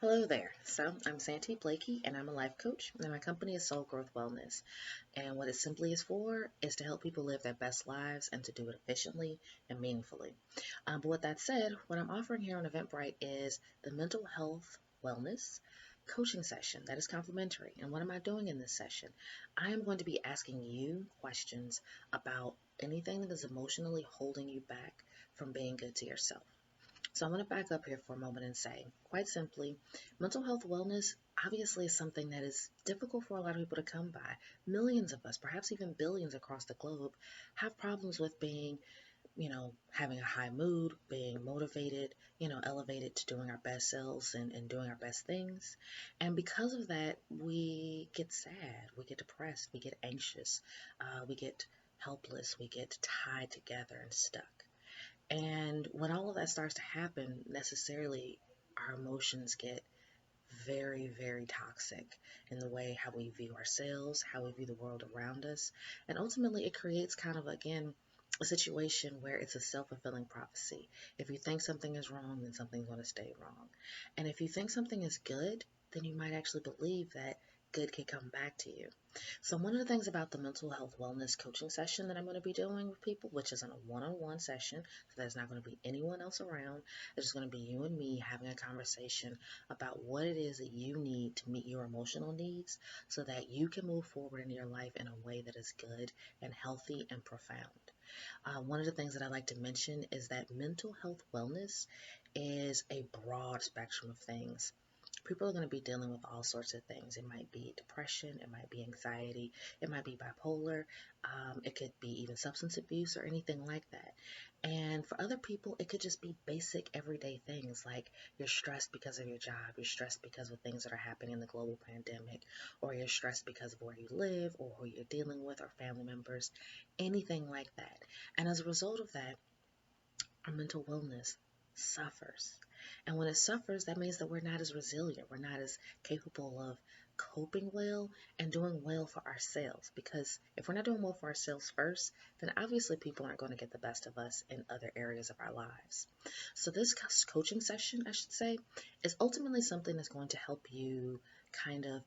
Hello there. So, I'm Santee Blakey, and I'm a life coach, and my company is Soul Growth Wellness. And what it simply is for is to help people live their best lives and to do it efficiently and meaningfully. But with that said, what I'm offering here on Eventbrite is the mental health wellness coaching session that is complimentary. And what am I doing in this session? I am going to be asking you questions about anything that is emotionally holding you back from being good to yourself. So I'm going to back up here for a moment and say, quite simply, mental health wellness obviously is something that is difficult for a lot of people to come by. Millions of us, perhaps even billions across the globe, have problems with being, having a high mood, being motivated, elevated to doing our best selves and doing our best things. And because of that, we get sad, we get depressed, we get anxious, we get helpless, we get tied together and stuck. And when all of that starts to happen, necessarily our emotions get very, very toxic in the way how we view ourselves, how we view the world around us. And ultimately, it creates kind of, again, a situation where it's a self-fulfilling prophecy. If you think something is wrong, then something's going to stay wrong. And if you think something is good, then you might actually believe that good can come back to you. So one of the things about the mental health wellness coaching session that I'm going to be doing with people, which is in a one-on-one session, so there's not going to be anyone else around. It's just going to be you and me having a conversation about what it is that you need to meet your emotional needs so that you can move forward in your life in a way that is good and healthy and profound. One of the things that I like to mention is that mental health wellness is a broad spectrum of things. People are going to be dealing with all sorts of things. It might be depression, it might be anxiety, it might be bipolar, it could be even substance abuse or anything like that. And for other people, it could just be basic everyday things like you're stressed because of your job, you're stressed because of things that are happening in the global pandemic, or you're stressed because of where you live or who you're dealing with or family members, anything like that. And as a result of that, our mental wellness suffers. And when it suffers, that means that we're not as resilient, we're not as capable of coping well and doing well for ourselves. Because if we're not doing well for ourselves first, then obviously people aren't going to get the best of us in other areas of our lives. So, this coaching session, I should say, is ultimately something that's going to help you kind of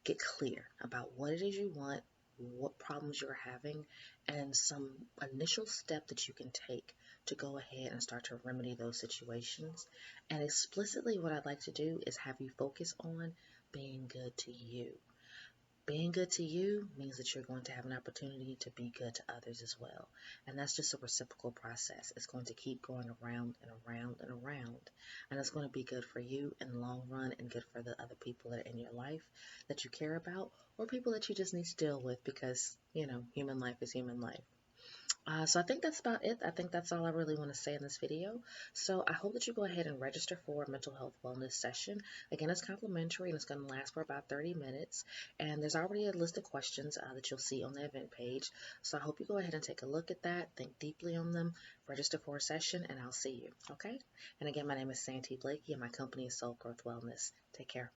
get clear about what it is you want, what problems you're having, and some initial step that you can take to go ahead and start to remedy those situations. And explicitly, what I'd like to do is have you focus on being good to you. Being good to you means that you're going to have an opportunity to be good to others as well. And that's just a reciprocal process. It's going to keep going around and around and around. And it's going to be good for you in the long run and good for the other people that are in your life that you care about or people that you just need to deal with because, human life is human life. So I think that's about it. I think that's all I really want to say in this video. So I hope that you go ahead and register for a mental health wellness session. Again, it's complimentary and it's going to last for about 30 minutes. And there's already a list of questions that you'll see on the event page. So I hope you go ahead and take a look at that, think deeply on them, register for a session, and I'll see you. Okay? And again, my name is Santee Blakey and my company is Soul Growth Wellness. Take care.